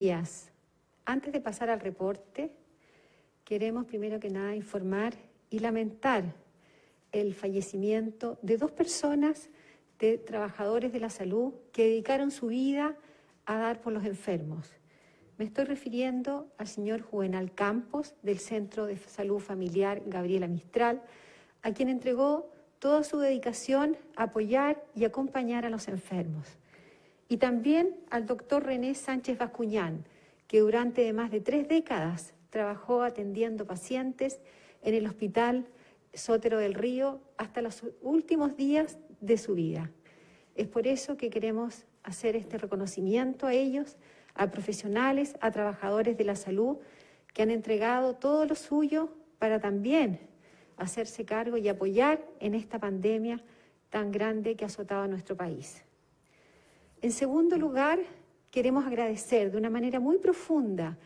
días. Antes de pasar al reporte, queremos primero que nada informar y lamentar el fallecimiento de 2 personas de trabajadores de la salud que dedicaron su vida a dar por los enfermos. Me estoy refiriendo al señor Juvenal Campos, del Centro de Salud Familiar Gabriela Mistral, a quien entregó toda su dedicación a apoyar y acompañar a los enfermos. Y también al doctor René Sánchez Bascuñán, que durante más de 3 décadas trabajó atendiendo pacientes en el Hospital Sotero del Río hasta los últimos días de su vida. Es por eso que queremos hacer este reconocimiento a ellos, a profesionales, a trabajadores de la salud que han entregado todo lo suyo para también hacerse cargo y apoyar en esta pandemia tan grande que ha azotado a nuestro país. En segundo lugar, queremos agradecer de una manera muy profunda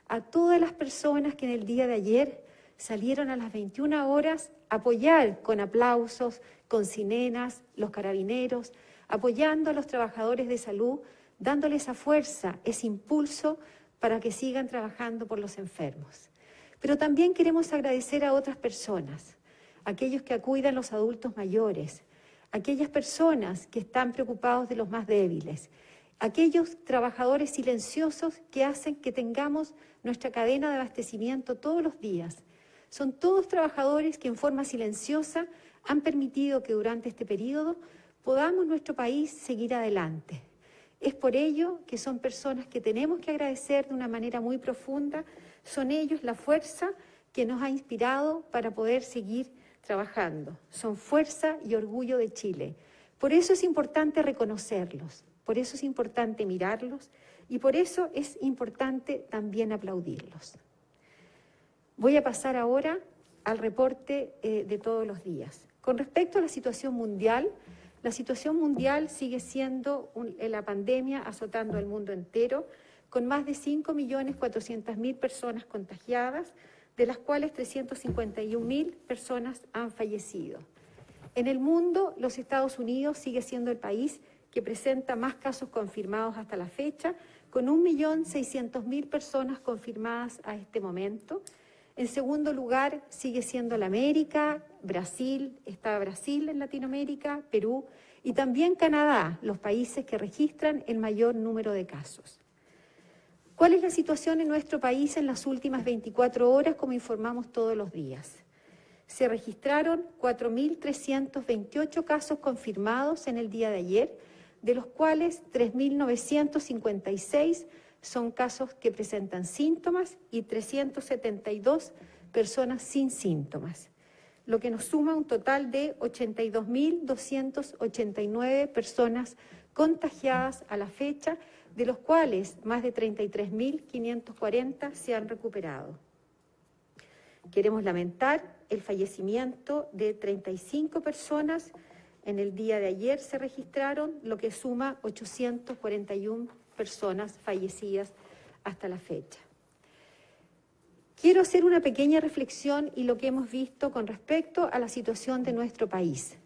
a todas las personas que en el día de ayer salieron a las 21 horas a apoyar con aplausos, con sirenas, los carabineros, apoyando a los trabajadores de salud, dándoles esa fuerza, ese impulso para que sigan trabajando por los enfermos. Pero también queremos agradecer a otras personas, aquellos que cuidan a los adultos mayores, aquellas personas que están preocupados de los más débiles, aquellos trabajadores silenciosos que hacen que tengamos nuestra cadena de abastecimiento todos los días. Son todos trabajadores que en forma silenciosa han permitido que durante este periodo podamos nuestro país seguir adelante. Es por ello que son personas que tenemos que agradecer de una manera muy profunda. Son ellos la fuerza que nos ha inspirado para poder seguir trabajando. Son fuerza y orgullo de Chile. Por eso es importante reconocerlos, por eso es importante mirarlos y por eso es importante también aplaudirlos. Voy a pasar ahora al reporte de todos los días. Con respecto a la situación mundial sigue siendo la pandemia azotando al mundo entero, con más de 5.400.000 personas contagiadas, de las cuales 351.000 personas han fallecido. En el mundo, los Estados Unidos sigue siendo el país que presenta más casos confirmados hasta la fecha, con 1.600.000 personas confirmadas a este momento. En segundo lugar, sigue siendo la América, Brasil, está Brasil en Latinoamérica, Perú y también Canadá, los países que registran el mayor número de casos. ¿Cuál es la situación en nuestro país en las últimas 24 horas, como informamos todos los días? Se registraron 4.328 casos confirmados en el día de ayer, de los cuales 3.956 son casos que presentan síntomas y 372 personas sin síntomas, lo que nos suma un total de 82.289 personas contagiadas a la fecha, de los cuales más de 33.540 se han recuperado. Queremos lamentar el fallecimiento de 35 personas. En el día de ayer se registraron, lo que suma 841 personas fallecidas hasta la fecha. Quiero hacer una pequeña reflexión y lo que hemos visto con respecto a la situación de nuestro país.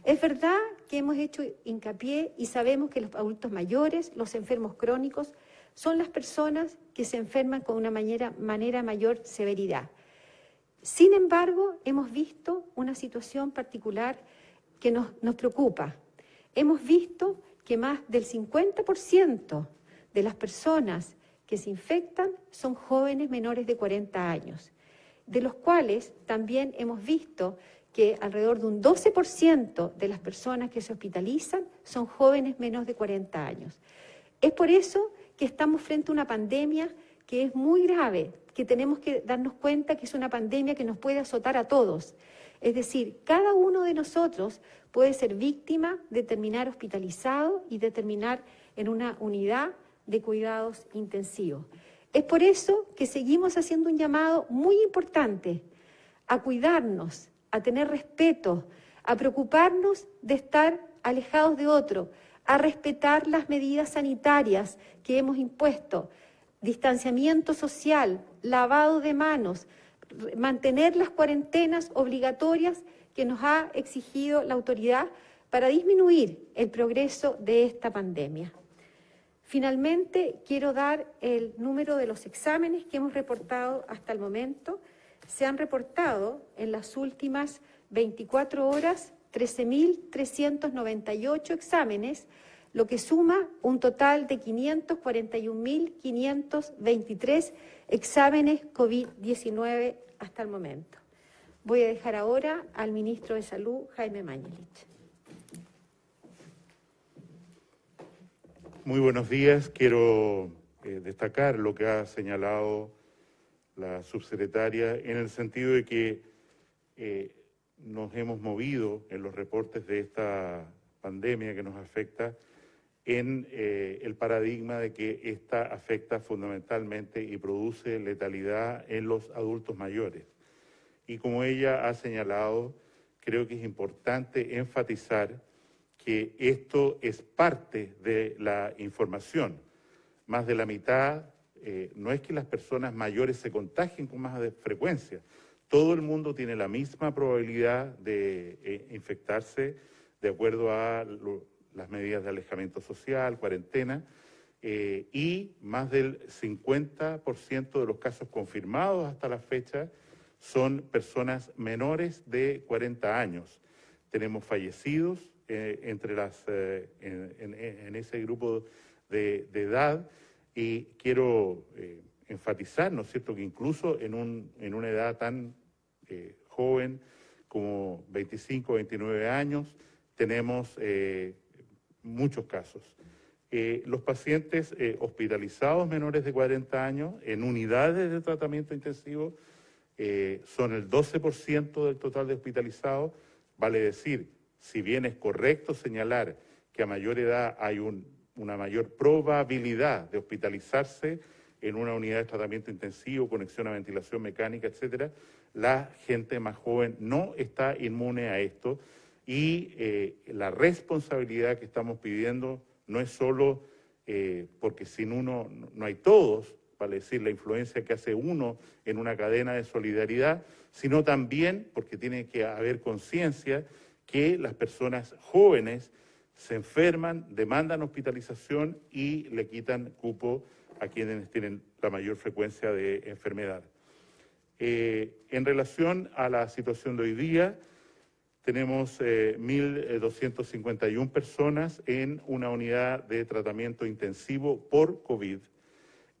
Es verdad que hemos hecho hincapié y sabemos que los adultos mayores, los enfermos crónicos, son las personas que se enferman con una manera mayor severidad. Sin embargo, hemos visto una situación particular que nos preocupa. Hemos visto que más del 50% de las personas que se infectan son jóvenes menores de 40 años, de los cuales también hemos visto que alrededor de un 12% de las personas que se hospitalizan son jóvenes menos de 40 años. Es por eso que estamos frente a una pandemia que es muy grave, que tenemos que darnos cuenta que es una pandemia que nos puede azotar a todos. Es decir, cada uno de nosotros puede ser víctima de terminar hospitalizado y de terminar en una unidad de cuidados intensivos. Es por eso que seguimos haciendo un llamado muy importante a cuidarnos, a tener respeto, a preocuparnos de estar alejados de otro, a respetar las medidas sanitarias que hemos impuesto, distanciamiento social, lavado de manos, mantener las cuarentenas obligatorias que nos ha exigido la autoridad para disminuir el progreso de esta pandemia. Finalmente, quiero dar el número de los exámenes que hemos reportado hasta el momento. Se han reportado en las últimas 24 horas 13.398 exámenes, lo que suma un total de 541.523 exámenes COVID-19 hasta el momento. Voy a dejar ahora al ministro de Salud, Jaime Mañalich. Muy buenos días. Quiero destacar lo que ha señalado la subsecretaria en el sentido de que nos hemos movido en los reportes de esta pandemia que nos afecta en el paradigma de que esta afecta fundamentalmente y produce letalidad en los adultos mayores. Y como ella ha señalado, creo que es importante enfatizar que esto es parte de la información. Más de la mitad, no es que las personas mayores se contagien con más frecuencia. Todo el mundo tiene la misma probabilidad de infectarse de acuerdo a las medidas de alejamiento social, cuarentena, y más del 50% de los casos confirmados hasta la fecha son personas menores de 40 años. Tenemos fallecidos entre en ese grupo de edad, y quiero enfatizar, ¿no es cierto?, que incluso en una edad tan joven como 25, 29 años, tenemos muchos casos. Los pacientes hospitalizados menores de 40 años en unidades de tratamiento intensivo son el 12% del total de hospitalizados. Vale decir, si bien es correcto señalar que a mayor edad hay una mayor probabilidad de hospitalizarse en una unidad de tratamiento intensivo, conexión a ventilación mecánica, etcétera, la gente más joven no está inmune a esto, y la responsabilidad que estamos pidiendo no es solo porque sin uno no hay todos, vale decir, la influencia que hace uno en una cadena de solidaridad, sino también porque tiene que haber conciencia que las personas jóvenes se enferman, demandan hospitalización y le quitan cupo a quienes tienen la mayor frecuencia de enfermedad. En relación a la situación de hoy día, tenemos 1.251 personas en una unidad de tratamiento intensivo por COVID,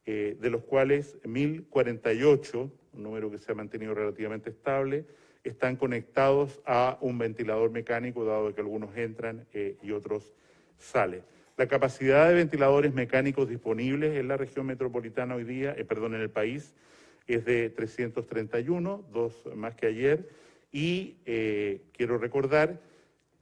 de los cuales 1.048, un número que se ha mantenido relativamente estable, están conectados a un ventilador mecánico, dado que algunos entran y otros salen. La capacidad de ventiladores mecánicos disponibles en la región metropolitana hoy día, en el país, es de 331, 2 más que ayer, y quiero recordar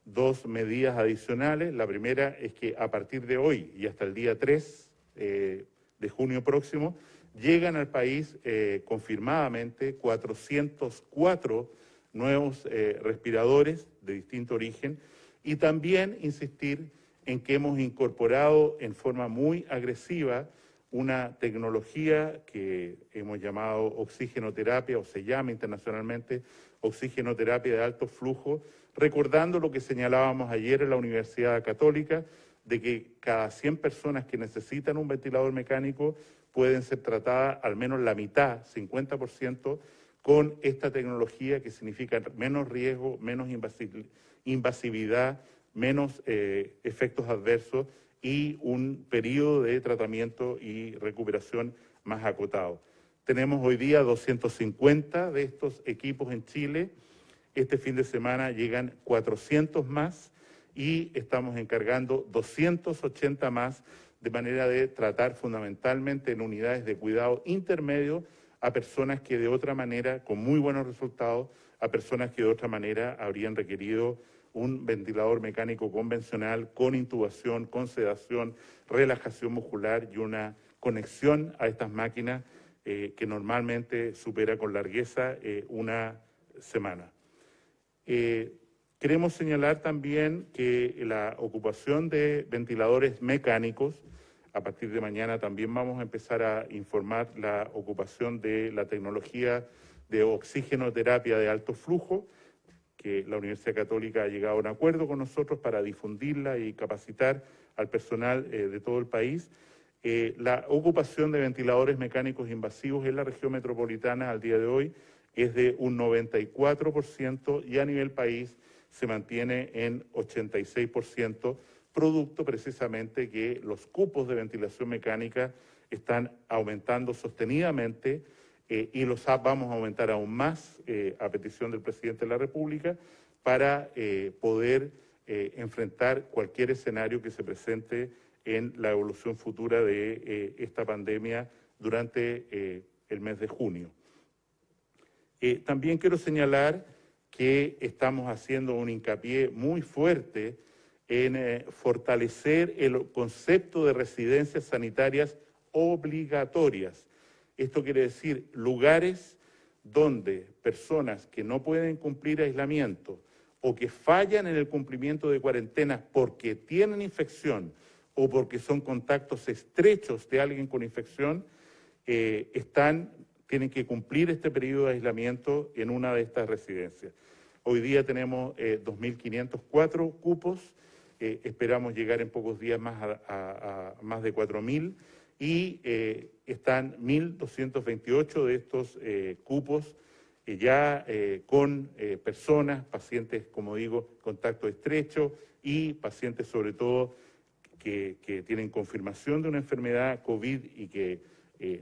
dos medidas adicionales. La primera es que a partir de hoy y hasta el día 3 de junio próximo, llegan al país confirmadamente 404 nuevos respiradores de distinto origen, y también insistir en que hemos incorporado en forma muy agresiva una tecnología que hemos llamado oxigenoterapia, o se llama internacionalmente oxigenoterapia de alto flujo, recordando lo que señalábamos ayer en la Universidad Católica, de que cada 100 personas que necesitan un ventilador mecánico pueden ser tratadas al menos la mitad, 50%, con esta tecnología, que significa menos riesgo, menos invasividad, menos efectos adversos y un periodo de tratamiento y recuperación más acotado. Tenemos hoy día 250 de estos equipos en Chile. Este fin de semana llegan 400 más y estamos encargando 280 más, de manera de tratar fundamentalmente en unidades de cuidado intermedio a personas que de otra manera, con muy buenos resultados, a personas que de otra manera habrían requerido un ventilador mecánico convencional con intubación, con sedación, relajación muscular y una conexión a estas máquinas que normalmente supera con largueza una semana. Queremos señalar también que la ocupación de ventiladores mecánicos, a partir de mañana también vamos a empezar a informar la ocupación de la tecnología de oxigenoterapia de alto flujo, que la Universidad Católica ha llegado a un acuerdo con nosotros para difundirla y capacitar al personal de todo el país. La ocupación de ventiladores mecánicos invasivos en la región metropolitana al día de hoy es de un 94% y a nivel país se mantiene en 86%, producto precisamente que los cupos de ventilación mecánica están aumentando sostenidamente y los vamos a aumentar aún más a petición del presidente de la República para poder enfrentar cualquier escenario que se presente en la evolución futura de esta pandemia durante el mes de junio. También quiero señalar que estamos haciendo un hincapié muy fuerte en fortalecer el concepto de residencias sanitarias obligatorias. Esto quiere decir lugares donde personas que no pueden cumplir aislamiento o que fallan en el cumplimiento de cuarentenas porque tienen infección o porque son contactos estrechos de alguien con infección, tienen que cumplir este periodo de aislamiento en una de estas residencias. Hoy día tenemos 2.504 cupos, esperamos llegar en pocos días más a más de 4.000 y están 1.228 de estos cupos ya con personas, pacientes, como digo, contacto estrecho y pacientes sobre todo que tienen confirmación de una enfermedad COVID y que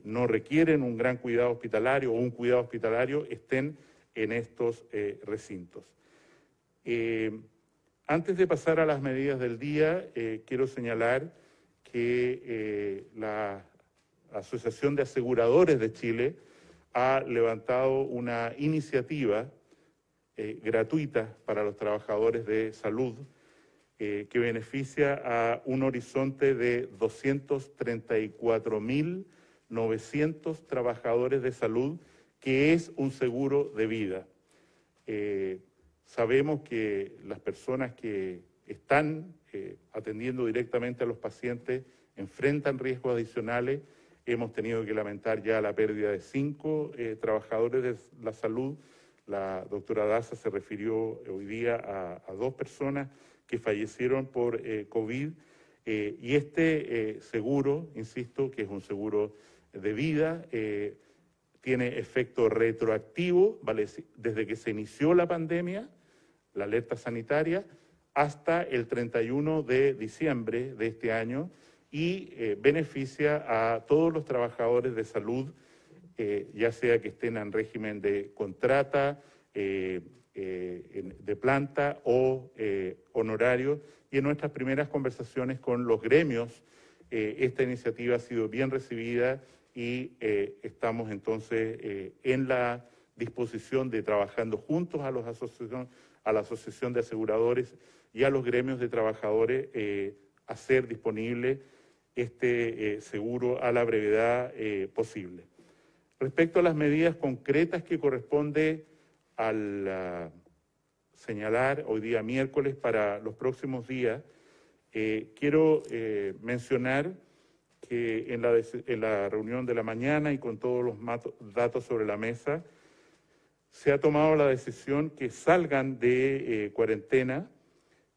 no requieren un gran cuidado hospitalario o un cuidado hospitalario, estén en estos recintos. Antes de pasar a las medidas del día, quiero señalar que la Asociación de Aseguradores de Chile ha levantado una iniciativa gratuita para los trabajadores de salud que beneficia a un horizonte de 234.900 trabajadores de salud, que es un seguro de vida. Sabemos que las personas que están atendiendo directamente a los pacientes enfrentan riesgos adicionales. Hemos tenido que lamentar ya la pérdida de 5 trabajadores de la salud. La doctora Daza se refirió hoy día a 2 personas que fallecieron por COVID. Y este seguro, insisto, que es un seguro de vida, tiene efecto retroactivo, ¿vale? Desde que se inició la pandemia, la alerta sanitaria, hasta el 31 de diciembre de este año y beneficia a todos los trabajadores de salud, ya sea que estén en régimen de contrata, de planta o honorario. Y en nuestras primeras conversaciones con los gremios, esta iniciativa ha sido bien recibida y estamos entonces en la disposición de, trabajando juntos a la Asociación de Aseguradores y a los gremios de trabajadores, hacer disponible este seguro a la brevedad posible. Respecto a las medidas concretas que corresponde al señalar hoy día miércoles para los próximos días, quiero mencionar que en la reunión de la mañana y con todos los datos sobre la mesa, se ha tomado la decisión que salgan de cuarentena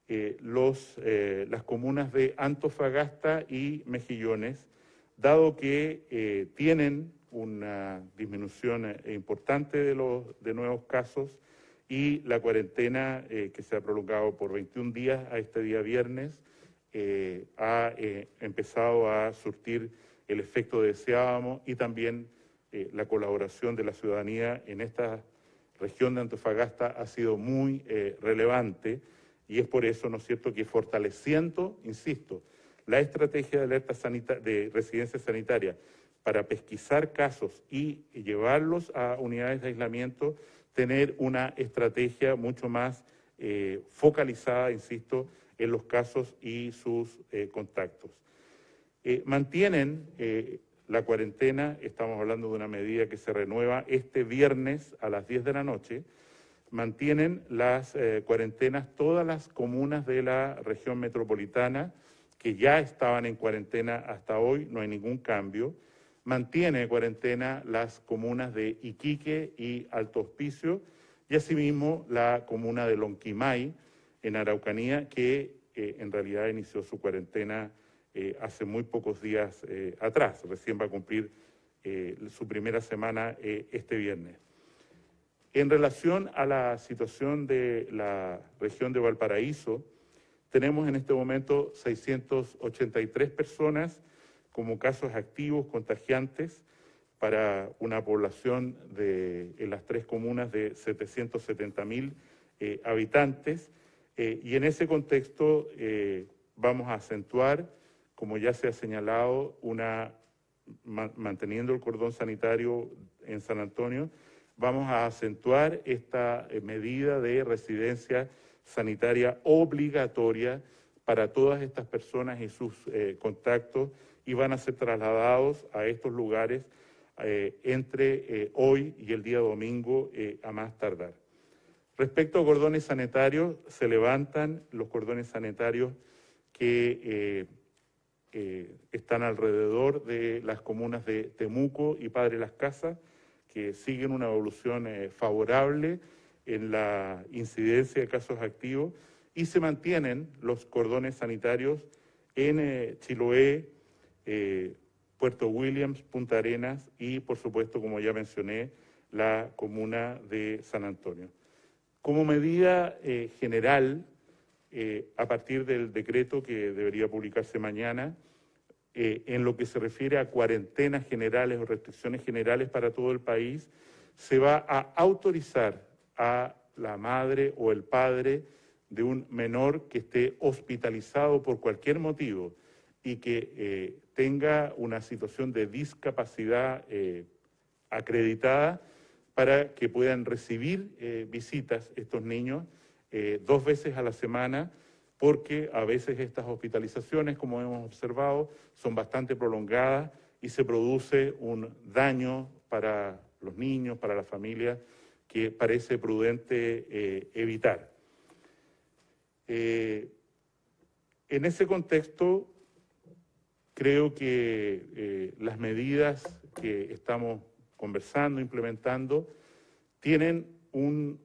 las comunas de Antofagasta y Mejillones, dado que tienen una disminución importante de nuevos casos y la cuarentena que se ha prolongado por 21 días a este día viernes ha empezado a surtir el efecto deseábamos y también la colaboración de la ciudadanía en esta región de Antofagasta ha sido muy relevante y es por eso, ¿no es cierto?, que fortaleciendo, insisto, la estrategia de alerta de residencia sanitaria para pesquisar casos y llevarlos a unidades de aislamiento, tener una estrategia mucho más focalizada, insisto, en los casos y sus contactos. Mantienen la cuarentena, estamos hablando de una medida que se renueva este viernes a las 10 de la noche, mantienen las cuarentenas todas las comunas de la región metropolitana que ya estaban en cuarentena hasta hoy, no hay ningún cambio. Mantiene cuarentena las comunas de Iquique y Alto Hospicio y asimismo la comuna de Lonquimay en Araucanía, que en realidad inició su cuarentena hace muy pocos días atrás. Recién va a cumplir su primera semana este viernes. En relación a la situación de la región de Valparaíso, tenemos en este momento 683 personas como casos activos contagiantes para una población en las 3 comunas de 770.000 habitantes. Y en ese contexto vamos a acentuar, como ya se ha señalado, manteniendo el cordón sanitario en San Antonio, vamos a acentuar esta medida de residencia sanitaria obligatoria para todas estas personas y sus contactos, y van a ser trasladados a estos lugares entre hoy y el día domingo a más tardar. Respecto a cordones sanitarios, se levantan los cordones sanitarios que están alrededor de las comunas de Temuco y Padre Las Casas, que siguen una evolución favorable en la incidencia de casos activos, y se mantienen los cordones sanitarios en Chiloé, Puerto Williams, Punta Arenas y, por supuesto, como ya mencioné, la comuna de San Antonio. Como medida general, a partir del decreto que debería publicarse mañana, en lo que se refiere a cuarentenas generales o restricciones generales para todo el país, se va a autorizar a la madre o el padre de un menor que esté hospitalizado por cualquier motivo y que tenga una situación de discapacidad acreditada, para que puedan recibir visitas estos niños 2 veces a la semana, porque a veces estas hospitalizaciones, como hemos observado, son bastante prolongadas y se produce un daño para los niños, para la familia, que parece prudente evitar. En ese contexto, creo que las medidas que estamos conversando, implementando, tienen un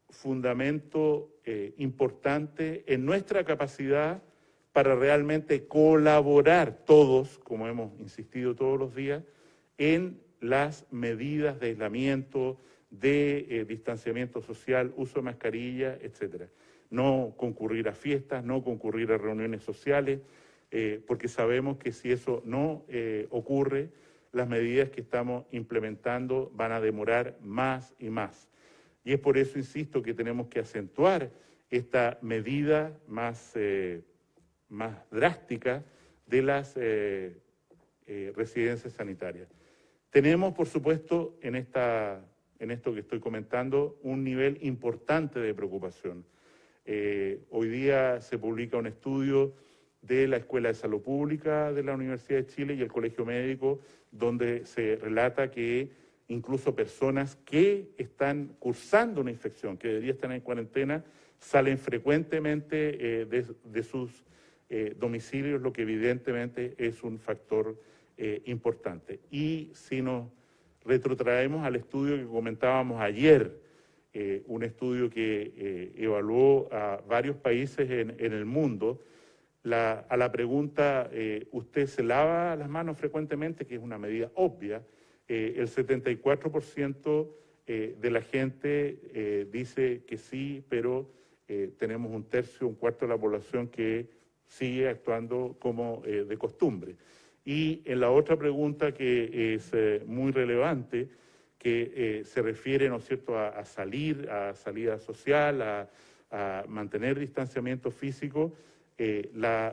fundamento importante en nuestra capacidad para realmente colaborar todos, como hemos insistido todos los días, en las medidas de aislamiento, de distanciamiento social, uso de mascarilla, etcétera. No concurrir a fiestas, no concurrir a reuniones sociales, porque sabemos que si eso no ocurre, las medidas que estamos implementando van a demorar más y más. Y es por eso, insisto, que tenemos que acentuar esta medida más drástica de las residencias sanitarias. Tenemos, por supuesto, en esto que estoy comentando, un nivel importante de preocupación. Hoy día se publica un estudio de la Escuela de Salud Pública de la Universidad de Chile y el Colegio Médico, donde se relata que incluso personas que están cursando una infección, que deberían estar en cuarentena, salen frecuentemente de sus domicilios, lo que evidentemente es un factor importante. Y si nos retrotraemos al estudio que comentábamos ayer, un estudio que evaluó a varios países en el mundo, a la pregunta, ¿usted se lava las manos frecuentemente?, que es una medida obvia, el 74% de la gente dice que sí, pero tenemos un tercio, un cuarto de la población que sigue actuando como de costumbre. Y en la otra pregunta, que es muy relevante, que se refiere, ¿no es cierto?, a salida social, a mantener distanciamiento físico,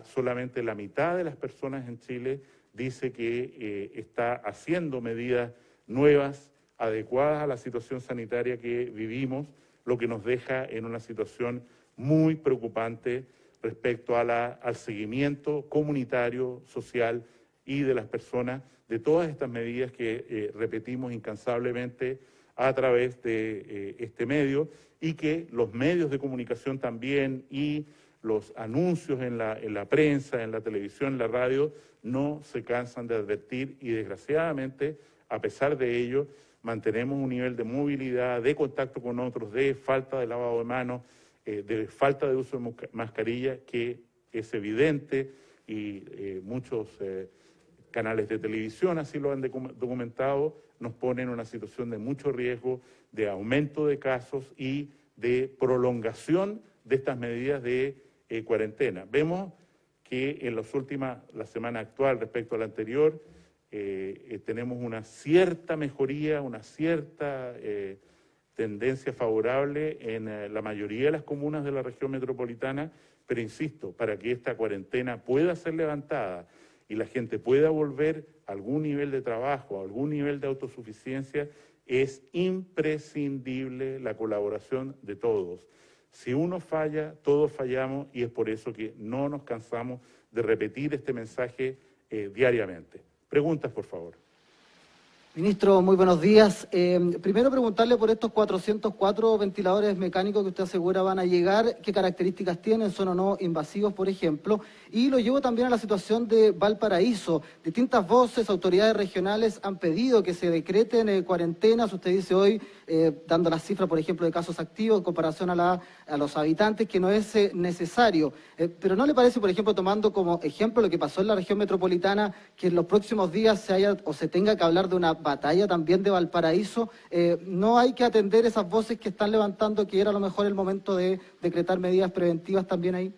solamente la mitad de las personas en Chile dice que está haciendo medidas nuevas, adecuadas a la situación sanitaria que vivimos, lo que nos deja en una situación muy preocupante respecto al seguimiento comunitario, social y de las personas, de todas estas medidas que repetimos incansablemente a través de este medio, y que los medios de comunicación también, y los anuncios en la prensa, en la televisión, en la radio, no se cansan de advertir, y desgraciadamente, a pesar de ello, mantenemos un nivel de movilidad, de contacto con otros, de falta de lavado de manos, de falta de uso de mascarilla, que es evidente y muchos canales de televisión así lo han documentado, nos pone en una situación de mucho riesgo, de aumento de casos y de prolongación de estas medidas de cuarentena. Vemos que en la semana actual respecto a la anterior, tenemos una cierta mejoría, una cierta tendencia favorable en la mayoría de las comunas de la región metropolitana, pero insisto, para que esta cuarentena pueda ser levantada y la gente pueda volver a algún nivel de trabajo, a algún nivel de autosuficiencia, es imprescindible la colaboración de todos. Si uno falla, todos fallamos, y es por eso que no nos cansamos de repetir este mensaje diariamente. Preguntas, por favor. Ministro, muy buenos días. Primero preguntarle por estos 404 ventiladores mecánicos que usted asegura van a llegar, qué características tienen, son o no invasivos, por ejemplo. Y lo llevo también a la situación de Valparaíso. Distintas voces, autoridades regionales han pedido que se decreten cuarentenas. Usted dice hoy, dando las cifras, por ejemplo, de casos activos en comparación a los habitantes, que no es necesario. Pero ¿no le parece, por ejemplo, tomando como ejemplo lo que pasó en la región metropolitana, que en los próximos días se tenga que hablar de una batalla también de Valparaíso? ¿No hay que atender esas voces que están levantando que era a lo mejor el momento de decretar medidas preventivas también ahí?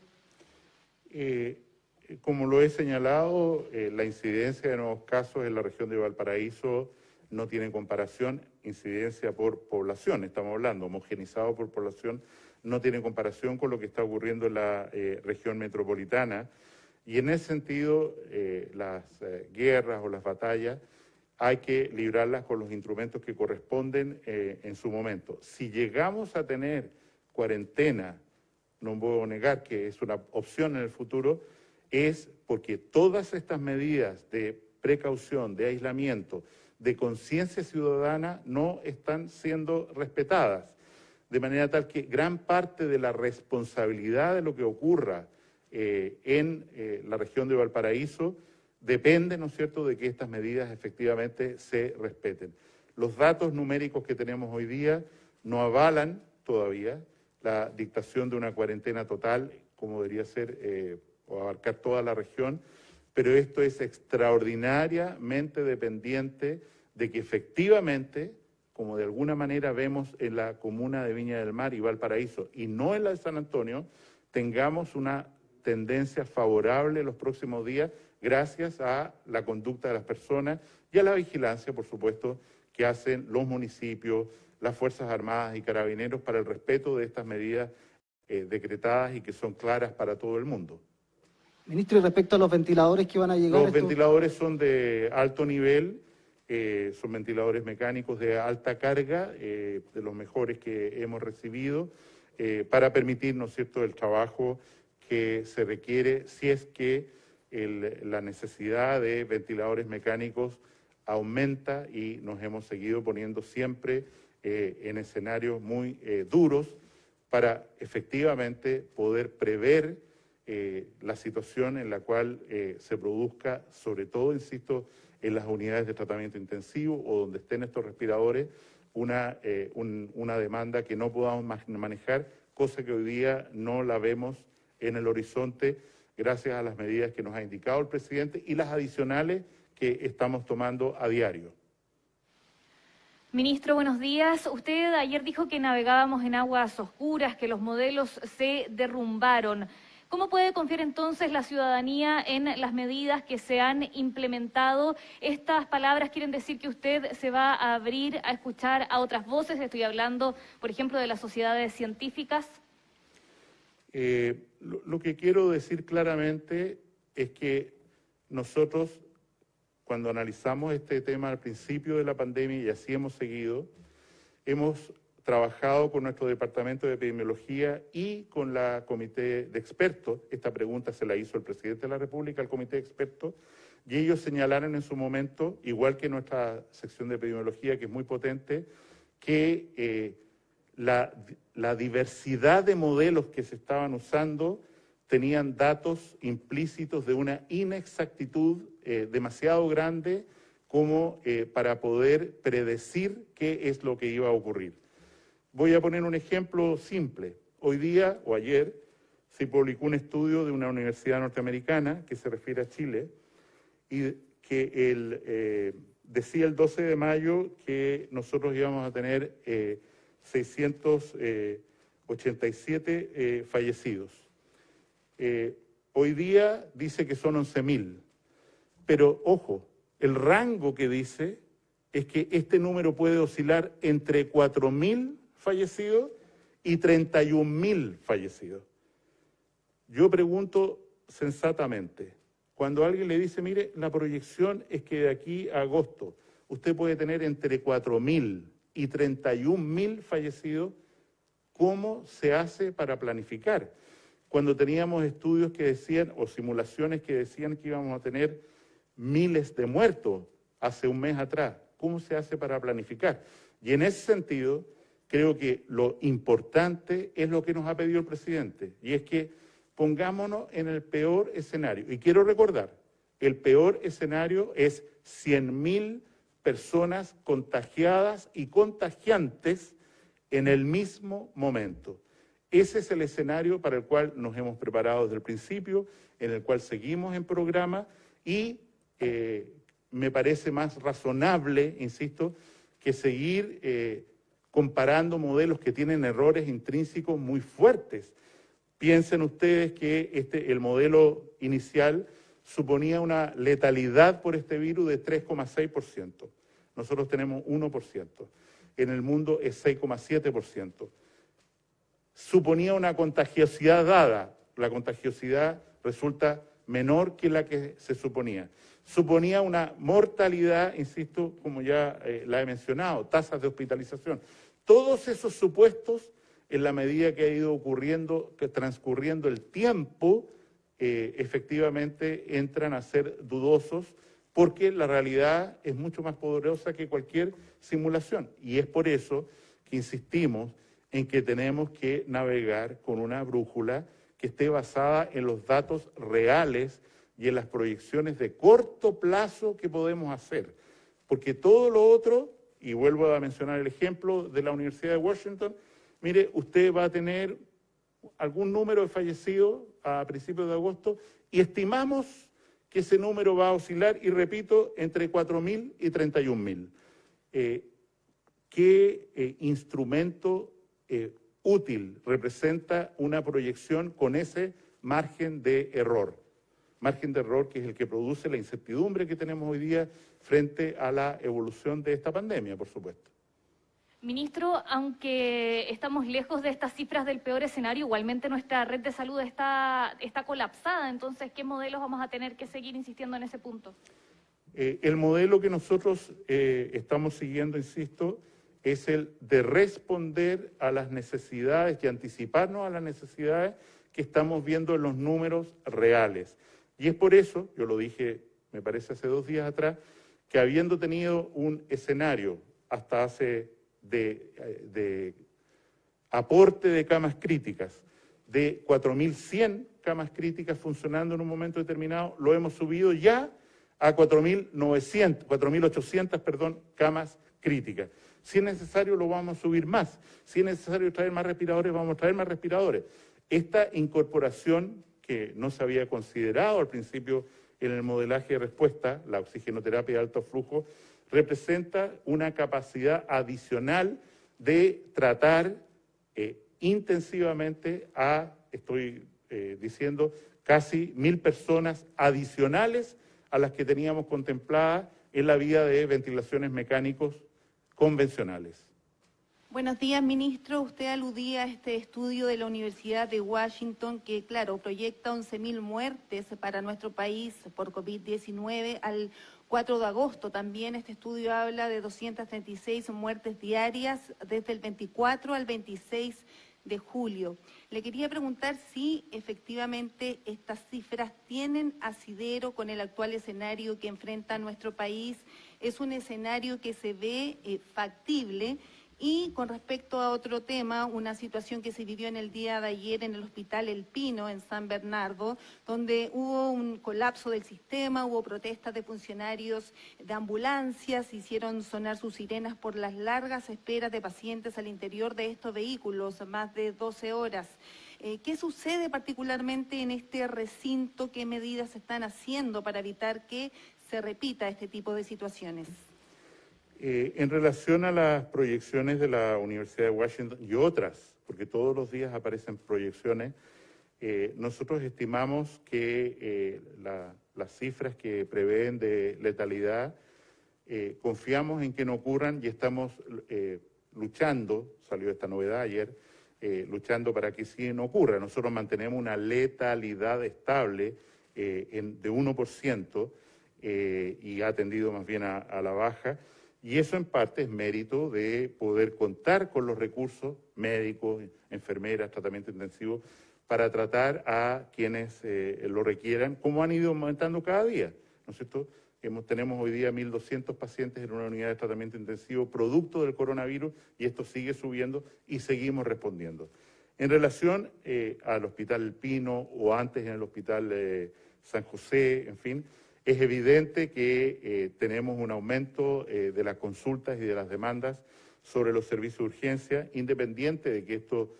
Como lo he señalado, la incidencia de nuevos casos en la región de Valparaíso no tiene comparación, incidencia por población, estamos hablando, homogenizado por población, no tiene comparación con lo que está ocurriendo en la región metropolitana. Y en ese sentido, las guerras o las batallas hay que librarlas con los instrumentos que corresponden en su momento. Si llegamos a tener cuarentena, no puedo negar que es una opción en el futuro, es porque todas estas medidas de precaución, de aislamiento, de conciencia ciudadana no están siendo respetadas. De manera tal que gran parte de la responsabilidad de lo que ocurra en la región de Valparaíso depende, ¿no es cierto?, de que estas medidas efectivamente se respeten. Los datos numéricos que tenemos hoy día no avalan todavía la dictación de una cuarentena total, como debería ser, o abarcar toda la región, pero esto es extraordinariamente dependiente de que efectivamente, como de alguna manera vemos en la comuna de Viña del Mar y Valparaíso, y no en la de San Antonio, tengamos una tendencia favorable en los próximos días, gracias a la conducta de las personas y a la vigilancia, por supuesto, que hacen los municipios, las Fuerzas Armadas y Carabineros para el respeto de estas medidas decretadas y que son claras para todo el mundo. Ministro, y respecto a los ventiladores que van a llegar... Los ventiladores son de alto nivel, son ventiladores mecánicos de alta carga, de los mejores que hemos recibido, para permitir, ¿no es cierto?, el trabajo que se requiere si es que la necesidad de ventiladores mecánicos aumenta, y nos hemos seguido poniendo siempre en escenarios muy duros para efectivamente poder prever la situación en la cual se produzca, sobre todo, insisto, en las unidades de tratamiento intensivo o donde estén estos respiradores, una demanda que no podamos manejar, cosa que hoy día no la vemos en el horizonte, gracias a las medidas que nos ha indicado el presidente y las adicionales que estamos tomando a diario. Ministro, buenos días. Usted ayer dijo que navegábamos en aguas oscuras, que los modelos se derrumbaron. ¿Cómo puede confiar entonces la ciudadanía en las medidas que se han implementado? ¿Estas palabras quieren decir que usted se va a abrir a escuchar a otras voces? Estoy hablando, por ejemplo, de las sociedades científicas. Lo que quiero decir claramente es que nosotros, cuando analizamos este tema al principio de la pandemia, y así hemos seguido, hemos trabajado con nuestro Departamento de Epidemiología y con la Comité de Expertos. Esta pregunta se la hizo el Presidente de la República al Comité de Expertos, y ellos señalaron en su momento, igual que nuestra sección de Epidemiología, que es muy potente, que la diversidad de modelos que se estaban usando tenían datos implícitos de una inexactitud demasiado grande como para poder predecir qué es lo que iba a ocurrir. Voy a poner un ejemplo simple. Hoy día o ayer se publicó un estudio de una universidad norteamericana que se refiere a Chile y que decía el 12 de mayo que nosotros íbamos a tener 687 fallecidos. Hoy día dice que son 11.000, pero ojo, el rango que dice es que este número puede oscilar entre 4.000 fallecidos y 31.000 fallecidos. Yo pregunto sensatamente, cuando alguien le dice, mire, la proyección es que de aquí a agosto usted puede tener entre 4.000 y 31.000 fallecidos, ¿cómo se hace para planificar? Cuando teníamos estudios que decían, o simulaciones que decían que íbamos a tener miles de muertos hace un mes atrás, ¿cómo se hace para planificar? Y en ese sentido, creo que lo importante es lo que nos ha pedido el presidente, y es que pongámonos en el peor escenario. Y quiero recordar, el peor escenario es 100.000 personas contagiadas y contagiantes en el mismo momento. Ese es el escenario para el cual nos hemos preparado desde el principio, en el cual seguimos en programa y me parece más razonable, insisto, que seguir comparando modelos que tienen errores intrínsecos muy fuertes. Piensen ustedes que el modelo inicial suponía una letalidad por este virus de 3,6%. Nosotros tenemos 1%. En el mundo es 6,7%. Suponía una contagiosidad dada. La contagiosidad resulta menor que la que se suponía. Suponía una mortalidad, insisto, como ya la he mencionado, tasas de hospitalización. Todos esos supuestos, en la medida que ha ido transcurriendo el tiempo, efectivamente entran a ser dudosos, porque la realidad es mucho más poderosa que cualquier simulación. Y es por eso que insistimos en que tenemos que navegar con una brújula que esté basada en los datos reales y en las proyecciones de corto plazo que podemos hacer. Porque todo lo otro, y vuelvo a mencionar el ejemplo de la Universidad de Washington, mire, usted va a tener algún número de fallecidos a principios de agosto y estimamos que ese número va a oscilar, y repito, entre 4.000 y 31.000. ¿Qué instrumento útil representa una proyección con ese margen de error? Margen de error que es el que produce la incertidumbre que tenemos hoy día frente a la evolución de esta pandemia, por supuesto. Ministro, aunque estamos lejos de estas cifras del peor escenario, igualmente nuestra red de salud está colapsada. Entonces, ¿qué modelos vamos a tener que seguir insistiendo en ese punto? El modelo que nosotros estamos siguiendo, insisto, es el de responder a las necesidades y anticiparnos a las necesidades que estamos viendo en los números reales. Y es por eso, yo lo dije, me parece hace 2 días atrás, que habiendo tenido un escenario hasta hace de aporte de camas críticas, de 4.100 camas críticas funcionando en un momento determinado, lo hemos subido ya a 4.800 camas críticas. Si es necesario, lo vamos a subir más. Si es necesario traer más respiradores, vamos a traer más respiradores. Esta incorporación que no se había considerado al principio en el modelaje de respuesta, la oxigenoterapia de alto flujo, representa una capacidad adicional de tratar intensivamente a, estoy diciendo, casi 1.000 personas adicionales a las que teníamos contempladas en la vía de ventilaciones mecánicos convencionales. Buenos días, ministro. Usted aludía a este estudio de la Universidad de Washington que, claro, proyecta 11.000 muertes para nuestro país por COVID-19 al 4 de agosto. También este estudio habla de 236 muertes diarias desde el 24 al 26 de julio. Le quería preguntar si efectivamente estas cifras tienen asidero con el actual escenario que enfrenta nuestro país. Es un escenario que se ve factible. Y con respecto a otro tema, una situación que se vivió en el día de ayer en el Hospital El Pino, en San Bernardo, donde hubo un colapso del sistema, hubo protestas de funcionarios de ambulancias, hicieron sonar sus sirenas por las largas esperas de pacientes al interior de estos vehículos, más de 12 horas. ¿Qué sucede particularmente en este recinto? ¿Qué medidas se están haciendo para evitar que se repita este tipo de situaciones? En relación a las proyecciones de la Universidad de Washington y otras, porque todos los días aparecen proyecciones, nosotros estimamos que las cifras que prevén de letalidad, confiamos en que no ocurran y estamos luchando, salió esta novedad ayer, luchando para que sí no ocurra. Nosotros mantenemos una letalidad estable de 1% y ha tendido más bien a la baja. Y eso en parte es mérito de poder contar con los recursos médicos, enfermeras, tratamiento intensivo, para tratar a quienes lo requieran, como han ido aumentando cada día, ¿no es cierto? Tenemos hoy día 1.200 pacientes en una unidad de tratamiento intensivo producto del coronavirus y esto sigue subiendo y seguimos respondiendo. En relación al Hospital El Pino o antes en el Hospital San José, en fin, es evidente que tenemos un aumento de las consultas y de las demandas sobre los servicios de urgencia, independiente de que esto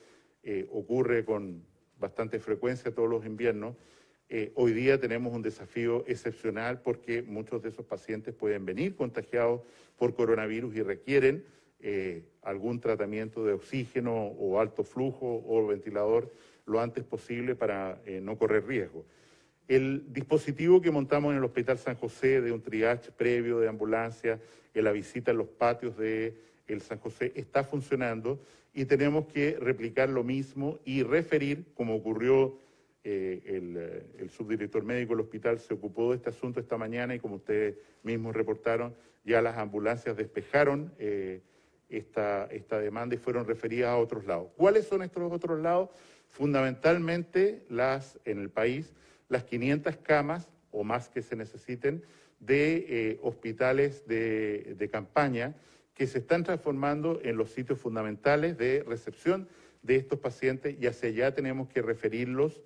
ocurre con bastante frecuencia todos los inviernos. Hoy día tenemos un desafío excepcional porque muchos de esos pacientes pueden venir contagiados por coronavirus y requieren algún tratamiento de oxígeno o alto flujo o ventilador lo antes posible para no correr riesgo. El dispositivo que montamos en el Hospital San José de un triage previo de ambulancia, en la visita en los patios del San José, está funcionando y tenemos que replicar lo mismo y referir, como ocurrió el subdirector médico del hospital se ocupó de este asunto esta mañana y como ustedes mismos reportaron, ya las ambulancias despejaron esta demanda y fueron referidas a otros lados. ¿Cuáles son estos otros lados? Fundamentalmente en el país, las 500 camas o más que se necesiten de hospitales de campaña que se están transformando en los sitios fundamentales de recepción de estos pacientes y hacia allá tenemos que referirlos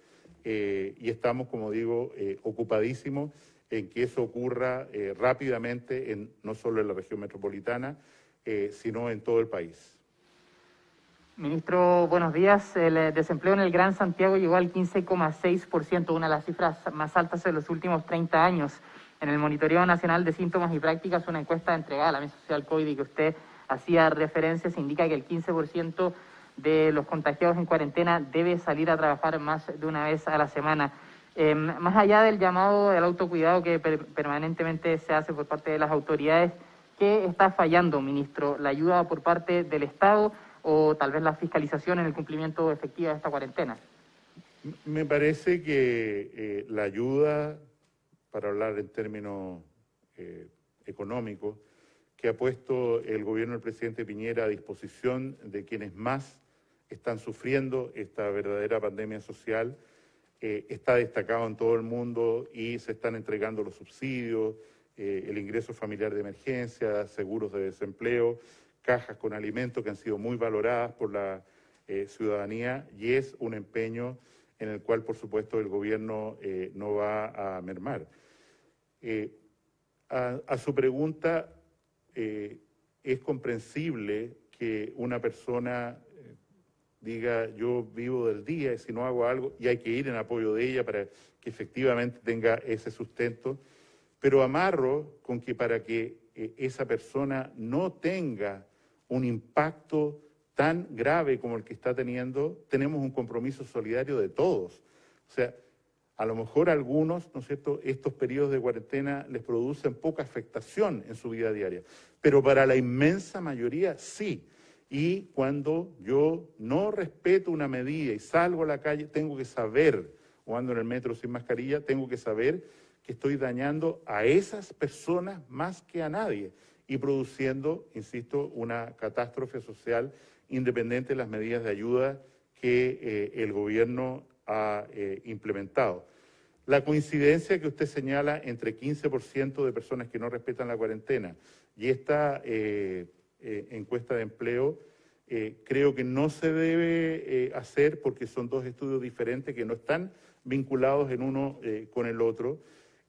y estamos, como digo, ocupadísimos en que eso ocurra rápidamente, no solo en la región metropolitana, sino en todo el país. Ministro, buenos días. El desempleo en el Gran Santiago llegó al 15,6%, una de las cifras más altas de los últimos 30 años. En el Monitoreo Nacional de Síntomas y Prácticas, una encuesta entregada a la Mesa Social COVID y que usted hacía referencia, se indica que el 15% de los contagiados en cuarentena debe salir a trabajar más de una vez a la semana. Más allá del llamado al autocuidado que permanentemente se hace por parte de las autoridades, ¿qué está fallando, ministro? ¿La ayuda por parte del Estado o tal vez la fiscalización en el cumplimiento efectivo de esta cuarentena? Me parece que la ayuda, para hablar en términos económicos, que ha puesto el gobierno del presidente Piñera a disposición de quienes más están sufriendo esta verdadera pandemia social, está destacado en todo el mundo y se están entregando los subsidios, el ingreso familiar de emergencia, seguros de desempleo, cajas con alimentos que han sido muy valoradas por la ciudadanía y es un empeño en el cual, por supuesto, el gobierno no va a mermar. A su pregunta, es comprensible que una persona diga yo vivo del día y si no hago algo, y hay que ir en apoyo de ella para que efectivamente tenga ese sustento, pero amarro con que para que esa persona no tenga un impacto tan grave como el que está teniendo, tenemos un compromiso solidario de todos. O sea, a lo mejor a algunos, ¿no es cierto?, estos periodos de cuarentena les producen poca afectación en su vida diaria, pero para la inmensa mayoría sí. Y cuando yo no respeto una medida y salgo a la calle, tengo que saber, o ando en el metro sin mascarilla, tengo que saber que estoy dañando a esas personas más que a nadie y produciendo, insisto, una catástrofe social independiente de las medidas de ayuda que el gobierno ha implementado. La coincidencia que usted señala entre 15% de personas que no respetan la cuarentena y esta encuesta de empleo, creo que no se debe hacer porque son dos estudios diferentes que no están vinculados en uno con el otro.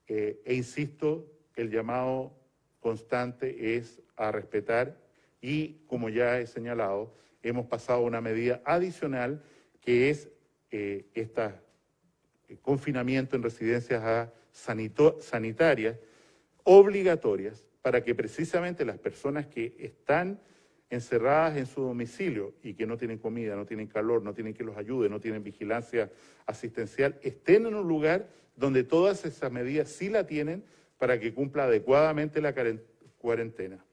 E insisto, el llamado constante es a respetar y, como ya he señalado, hemos pasado una medida adicional que es este confinamiento en residencias sanitarias obligatorias para que precisamente las personas que están encerradas en su domicilio y que no tienen comida, no tienen calor, no tienen que los ayude, no tienen vigilancia asistencial, estén en un lugar donde todas esas medidas sí la tienen para que cumpla adecuadamente la cuarentena.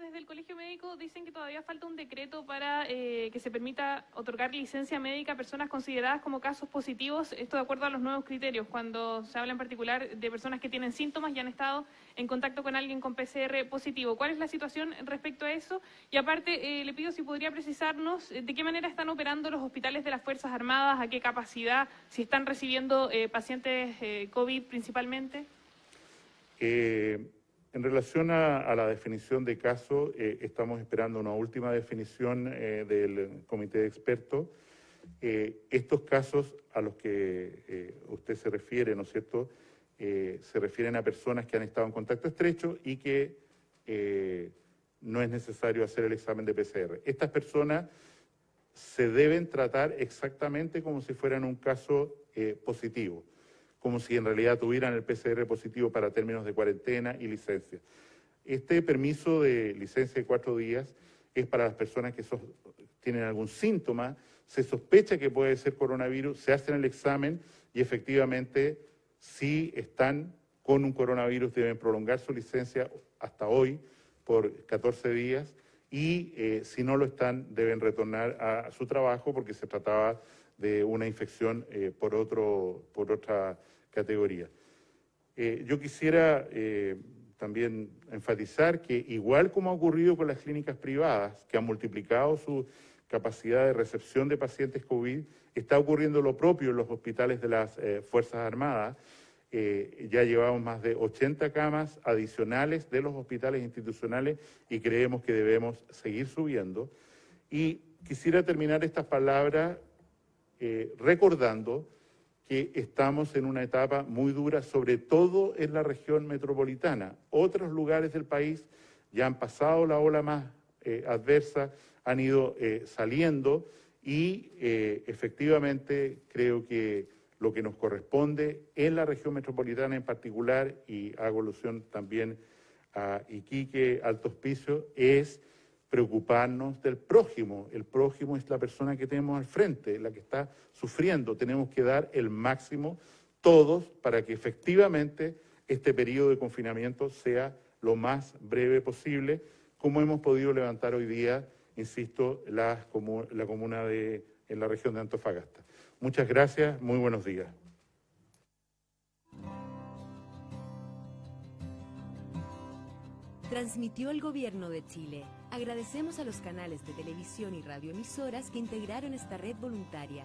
Desde el Colegio Médico dicen que todavía falta un decreto para que se permita otorgar licencia médica a personas consideradas como casos positivos, esto de acuerdo a los nuevos criterios, cuando se habla en particular de personas que tienen síntomas y han estado en contacto con alguien con PCR positivo. ¿Cuál es la situación respecto a eso? Y aparte, le pido si podría precisarnos de qué manera están operando los hospitales de las Fuerzas Armadas, a qué capacidad, si están recibiendo pacientes COVID principalmente. En relación a la definición de caso, estamos esperando una última definición del comité de expertos. Estos casos a los que usted se refiere, ¿no es cierto?, se refieren a personas que han estado en contacto estrecho y que no es necesario hacer el examen de PCR. Estas personas se deben tratar exactamente como si fueran un caso positivo, como si en realidad tuvieran el PCR positivo para términos de cuarentena y licencia. Este permiso de licencia de 4 días es para las personas que tienen algún síntoma, se sospecha que puede ser coronavirus, se hacen el examen y efectivamente si están con un coronavirus deben prolongar su licencia hasta hoy por 14 días y si no lo están deben retornar a su trabajo porque se trataba de una infección por otra categoría. Yo quisiera también enfatizar que igual como ha ocurrido con las clínicas privadas, que han multiplicado su capacidad de recepción de pacientes COVID, está ocurriendo lo propio en los hospitales de las Fuerzas Armadas. Ya llevamos más de 80 camas adicionales de los hospitales institucionales y creemos que debemos seguir subiendo. Y quisiera terminar estas palabras recordando que estamos en una etapa muy dura, sobre todo en la región metropolitana. Otros lugares del país ya han pasado la ola más adversa, han ido saliendo y efectivamente creo que lo que nos corresponde en la región metropolitana en particular, y hago alusión también a Iquique, Alto Hospicio, es preocuparnos del prójimo. El prójimo es la persona que tenemos al frente, la que está sufriendo. Tenemos que dar el máximo todos para que efectivamente este periodo de confinamiento sea lo más breve posible, como hemos podido levantar hoy día, insisto, la comuna en la región de Antofagasta. Muchas gracias, muy buenos días. Transmitió el Gobierno de Chile. Agradecemos a los canales de televisión y radioemisoras que integraron esta red voluntaria.